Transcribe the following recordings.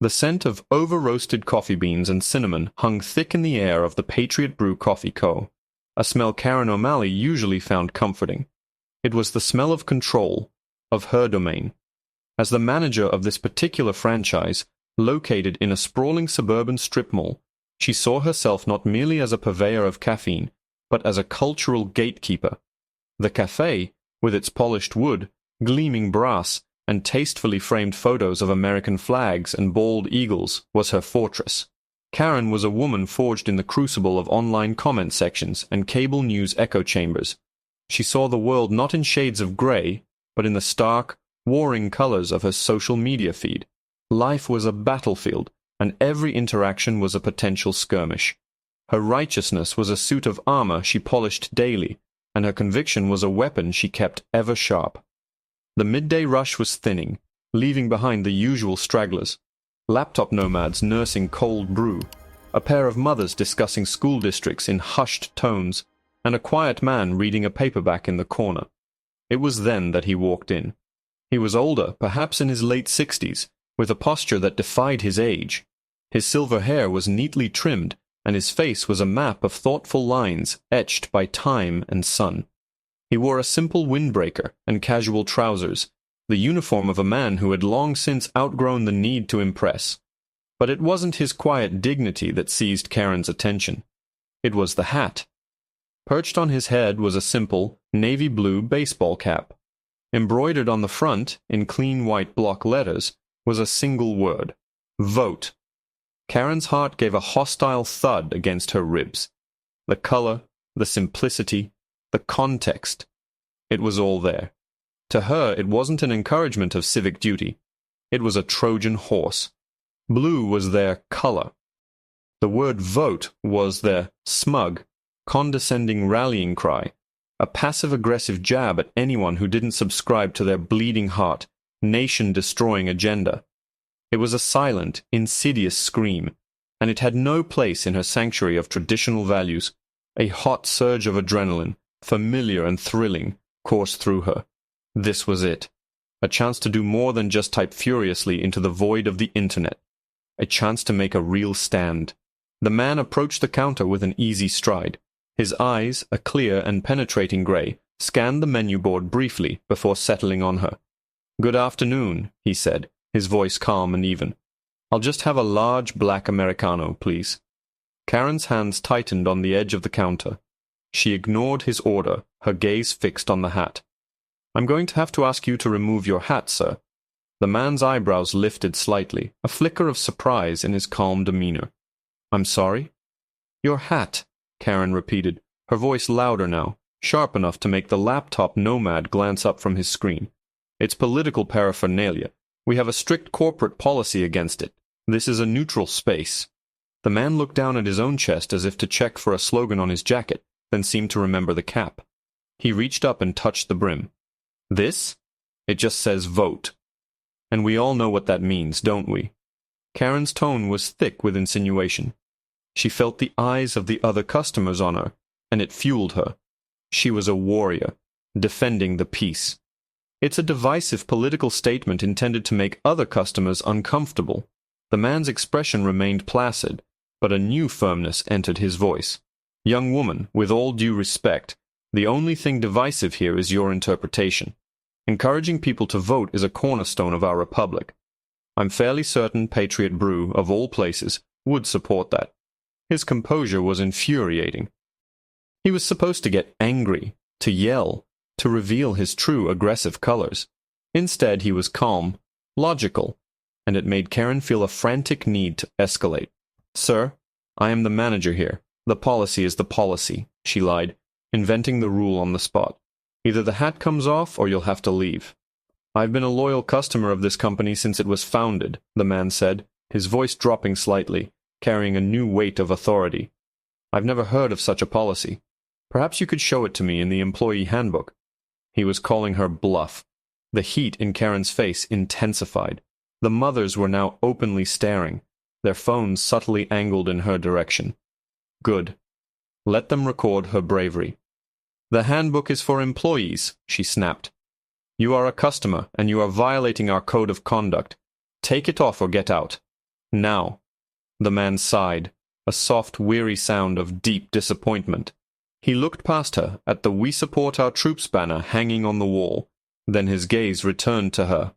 The scent of over-roasted coffee beans and cinnamon hung thick in the air of the Patriot Brew Coffee Co., a smell Karen O'Malley usually found comforting. It was the smell of control, of her domain. As the manager of this particular franchise, located in a sprawling suburban strip mall, she saw herself not merely as a purveyor of caffeine, but as a cultural gatekeeper. The cafe, with its polished wood, gleaming brass, and tastefully framed photos of American flags and bald eagles, was her fortress. Karen was a woman forged in the crucible of online comment sections and cable news echo chambers. She saw the world not in shades of grey, but in the stark, warring colors of her social media feed. Life was a battlefield, and every interaction was a potential skirmish. Her righteousness was a suit of armor she polished daily, and her conviction was a weapon she kept ever sharp. The midday rush was thinning, leaving behind the usual stragglers. Laptop nomads nursing cold brew, a pair of mothers discussing school districts in hushed tones, and a quiet man reading a paperback in the corner. It was then that he walked in. He was older, perhaps in his late 60s, with a posture that defied his age. His silver hair was neatly trimmed, and his face was a map of thoughtful lines etched by time and sun. He wore a simple windbreaker and casual trousers, the uniform of a man who had long since outgrown the need to impress. But it wasn't his quiet dignity that seized Karen's attention. It was the hat. Perched on his head was a simple, navy blue baseball cap. Embroidered on the front, in clean white block letters, was a single word: vote. Karen's heart gave a hostile thud against her ribs. The color, the simplicity, the context. It was all there. To her, it wasn't an encouragement of civic duty. It was a Trojan horse. Blue was their color. The word vote was their smug, condescending rallying cry, a passive-aggressive jab at anyone who didn't subscribe to their bleeding heart, nation-destroying agenda. It was a silent, insidious scream, and it had no place in her sanctuary of traditional values. A hot surge of adrenaline, familiar and thrilling, coursed through her. This was it. A chance to do more than just type furiously into the void of the internet. A chance to make a real stand. The man approached the counter with an easy stride. His eyes, a clear and penetrating grey, scanned the menu board briefly before settling on her. "Good afternoon," he said, his voice calm and even. "I'll just have a large black Americano, please." Karen's hands tightened on the edge of the counter. She ignored his order, her gaze fixed on the hat. "I'm going to have to ask you to remove your hat, sir." The man's eyebrows lifted slightly, a flicker of surprise in his calm demeanor. "I'm sorry?" "Your hat," Karen repeated, her voice louder now, sharp enough to make the laptop nomad glance up from his screen. "It's political paraphernalia. We have a strict corporate policy against it. This is a neutral space." The man looked down at his own chest as if to check for a slogan on his jacket, then seemed to remember the cap. He reached up and touched the brim. "This? It just says vote. And we all know what that means, don't we?" Karen's tone was thick with insinuation. She felt the eyes of the other customers on her, and it fueled her. She was a warrior, defending the peace. It's a divisive political statement intended to make other customers uncomfortable. The man's expression remained placid, but a new firmness entered his voice. "Young woman, with all due respect, the only thing divisive here is your interpretation. Encouraging people to vote is a cornerstone of our republic. I'm fairly certain Patriot Brew, of all places, would support that." His composure was infuriating. He was supposed to get angry, to yell, to reveal his true aggressive colors. Instead, he was calm, logical, and it made Karen feel a frantic need to escalate. "Sir, I am the manager here. The policy is the policy," she lied, inventing the rule on the spot. "Either the hat comes off or you'll have to leave." "I've been a loyal customer of this company since it was founded," the man said, his voice dropping slightly, carrying a new weight of authority. "I've never heard of such a policy. Perhaps you could show it to me in the employee handbook." He was calling her bluff. The heat in Karen's face intensified. The mothers were now openly staring, their phones subtly angled in her direction. Good. Let them record her bravery. "The handbook is for employees," she snapped. "You are a customer, and you are violating our code of conduct. Take it off or get out." Now. The man sighed, a soft, weary sound of deep disappointment. He looked past her at the "We Support Our Troops" banner hanging on the wall. Then his gaze returned to her.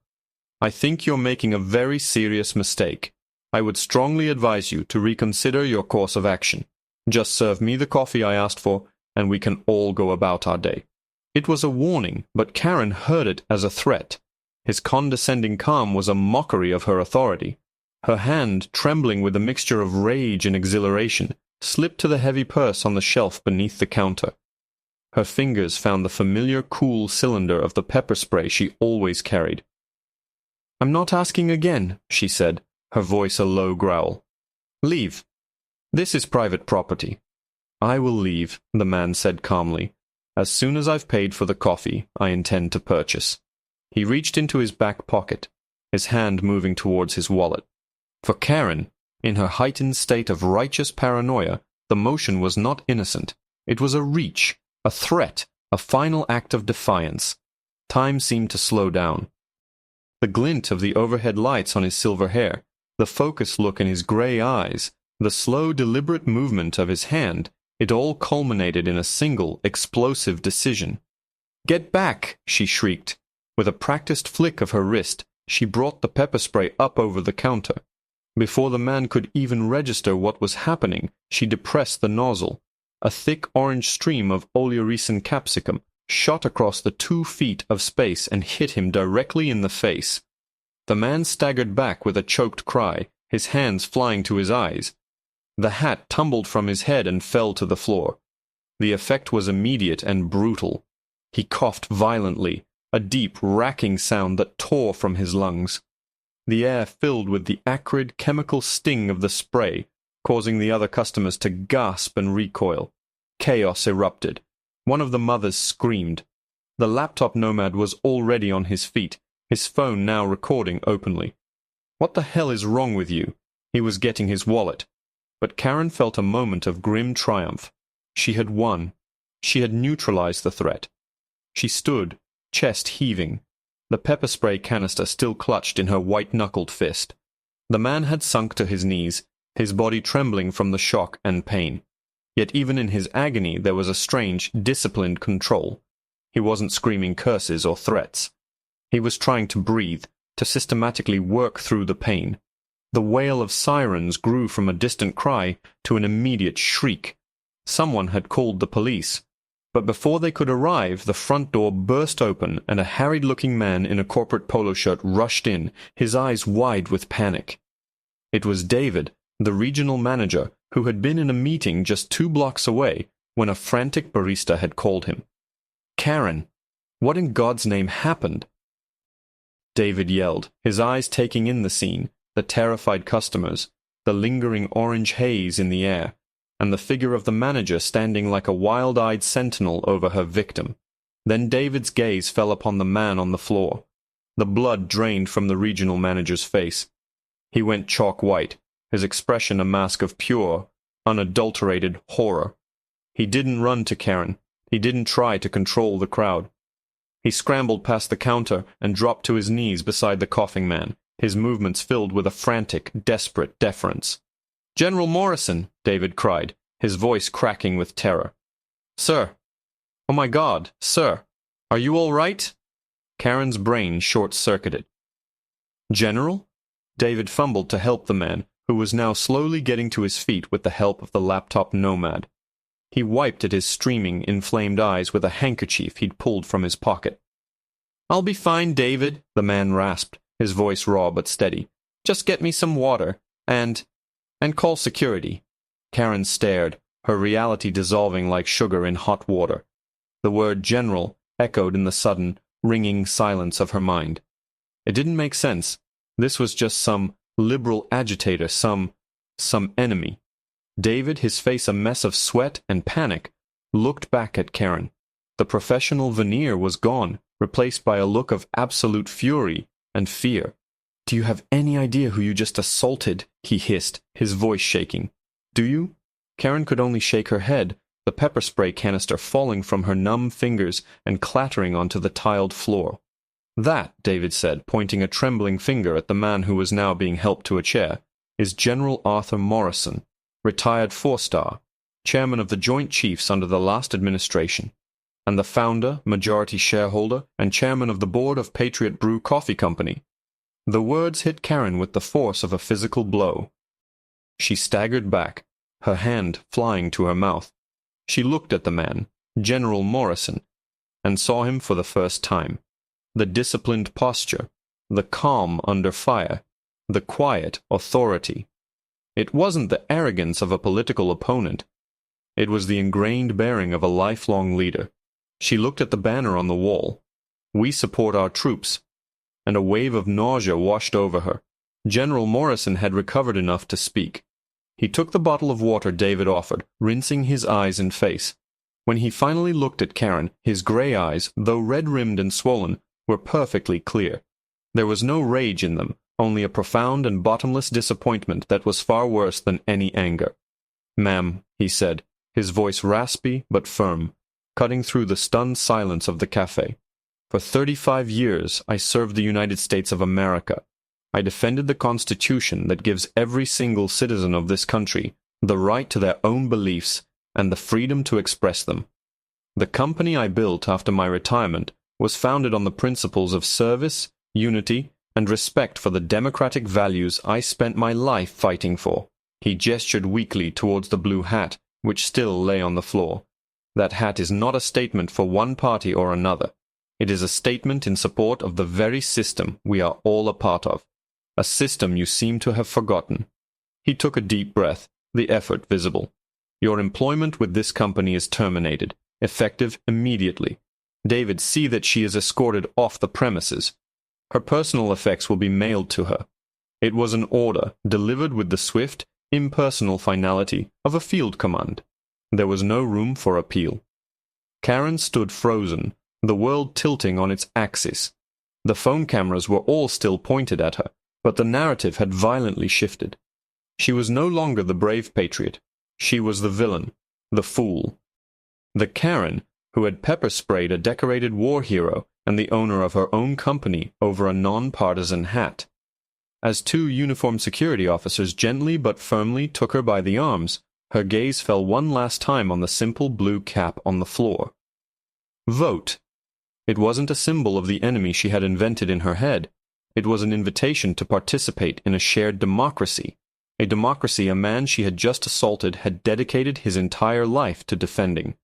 "I think you're making a very serious mistake. I would strongly advise you to reconsider your course of action. Just serve me the coffee I asked for, and we can all go about our day." It was a warning, but Karen heard it as a threat. His condescending calm was a mockery of her authority. Her hand, trembling with a mixture of rage and exhilaration, slipped to the heavy purse on the shelf beneath the counter. Her fingers found the familiar cool cylinder of the pepper spray she always carried. "I'm not asking again," she said, her voice a low growl. "Leave. This is private property." "I will leave," the man said calmly. "As soon as I've paid for the coffee I intend to purchase." He reached into his back pocket, his hand moving towards his wallet. For Karen, in her heightened state of righteous paranoia, the motion was not innocent. It was a reach, a threat, a final act of defiance. Time seemed to slow down. The glint of the overhead lights on his silver hair, the focused look in his gray eyes, the slow, deliberate movement of his hand, it all culminated in a single, explosive decision. "Get back!" she shrieked. With a practiced flick of her wrist, she brought the pepper spray up over the counter. Before the man could even register what was happening, she depressed the nozzle. A thick orange stream of oleoresin capsicum shot across the 2 feet of space and hit him directly in the face. The man staggered back with a choked cry, his hands flying to his eyes. The hat tumbled from his head and fell to the floor. The effect was immediate and brutal. He coughed violently, a deep, racking sound that tore from his lungs. The air filled with the acrid chemical sting of the spray, causing the other customers to gasp and recoil. Chaos erupted. One of the mothers screamed. The laptop nomad was already on his feet, his phone now recording openly. "What the hell is wrong with you?" He was getting his wallet. But Karen felt a moment of grim triumph. She had won. She had neutralized the threat. She stood, chest heaving, the pepper spray canister still clutched in her white-knuckled fist. The man had sunk to his knees, his body trembling from the shock and pain. Yet even in his agony there was a strange, disciplined control. He wasn't screaming curses or threats. He was trying to breathe, to systematically work through the pain. The wail of sirens grew from a distant cry to an immediate shriek. Someone had called the police. But before they could arrive, the front door burst open and a harried-looking man in a corporate polo shirt rushed in, his eyes wide with panic. It was David, the regional manager, who had been in a meeting just 2 blocks away when a frantic barista had called him. "Karen, what in God's name happened?" David yelled, his eyes taking in the scene, the terrified customers, the lingering orange haze in the air, and the figure of the manager standing like a wild-eyed sentinel over her victim. Then David's gaze fell upon the man on the floor. The blood drained from the regional manager's face. He went chalk white, his expression a mask of pure, unadulterated horror. He didn't run to Karen. He didn't try to control the crowd. He scrambled past the counter and dropped to his knees beside the coughing man, his movements filled with a frantic, desperate deference. "General Morrison!" David cried, his voice cracking with terror. "Sir! Oh my God, sir! Are you all right?" Karen's brain short-circuited. "General?" David fumbled to help the man, who was now slowly getting to his feet with the help of the laptop nomad. He wiped at his streaming, inflamed eyes with a handkerchief he'd pulled from his pocket. "I'll be fine, David," the man rasped, his voice raw but steady. "Just get me some water, and call security." Karen stared, her reality dissolving like sugar in hot water. The word general echoed in the sudden, ringing silence of her mind. It didn't make sense. This was just some liberal agitator, some enemy. David, his face a mess of sweat and panic, looked back at Karen. The professional veneer was gone, replaced by a look of absolute fury and fear. "Do you have any idea who you just assaulted?" he hissed, his voice shaking. "Do you?" Karen could only shake her head, the pepper spray canister falling from her numb fingers and clattering onto the tiled floor. "That," David said, pointing a trembling finger at the man who was now being helped to a chair, is General Arthur Morrison, retired four-star, chairman of the Joint Chiefs under the last administration, and the founder, majority shareholder, and chairman of the board of Patriot Brew Coffee Company. The words hit Karen with the force of a physical blow. She staggered back, her hand flying to her mouth. She looked at the man, General Morrison, and saw him for the first time. The disciplined posture, the calm under fire, the quiet authority. It wasn't the arrogance of a political opponent. It was the ingrained bearing of a lifelong leader. She looked at the banner on the wall. "We support our troops," and a wave of nausea washed over her. General Morrison had recovered enough to speak. He took the bottle of water David offered, rinsing his eyes and face. When he finally looked at Karen, his gray eyes, though red-rimmed and swollen, were perfectly clear. There was no rage in them, only a profound and bottomless disappointment that was far worse than any anger. "Ma'am," he said, his voice raspy but firm, cutting through the stunned silence of the cafe. "For 35 years I served the United States of America. I defended the Constitution that gives every single citizen of this country the right to their own beliefs and the freedom to express them. The company I built after my retirement was founded on the principles of service, unity, and respect for the democratic values I spent my life fighting for." He gestured weakly towards the blue hat, which still lay on the floor. "That hat is not a statement for one party or another. It is a statement in support of the very system we are all a part of, a system you seem to have forgotten." He took a deep breath, the effort visible. "Your employment with this company is terminated, effective immediately. David, see that she is escorted off the premises. Her personal effects will be mailed to her." It was an order, delivered with the swift, impersonal finality of a field command. There was no room for appeal. Karen stood frozen, the world tilting on its axis. The phone cameras were all still pointed at her, but the narrative had violently shifted. She was no longer the brave patriot. She was the villain, the fool. The Karen who had pepper-sprayed a decorated war hero and the owner of her own company over a non-partisan hat. As two uniformed security officers gently but firmly took her by the arms, her gaze fell one last time on the simple blue cap on the floor. Vote. It wasn't a symbol of the enemy she had invented in her head. It was an invitation to participate in a shared democracy, a democracy a man she had just assaulted had dedicated his entire life to defending.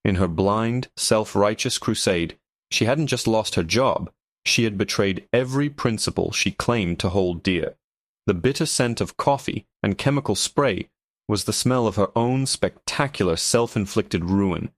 In her blind, self-righteous crusade, she hadn't just lost her job, she had betrayed every principle she claimed to hold dear. The bitter scent of coffee and chemical spray was the smell of her own spectacular self-inflicted ruin.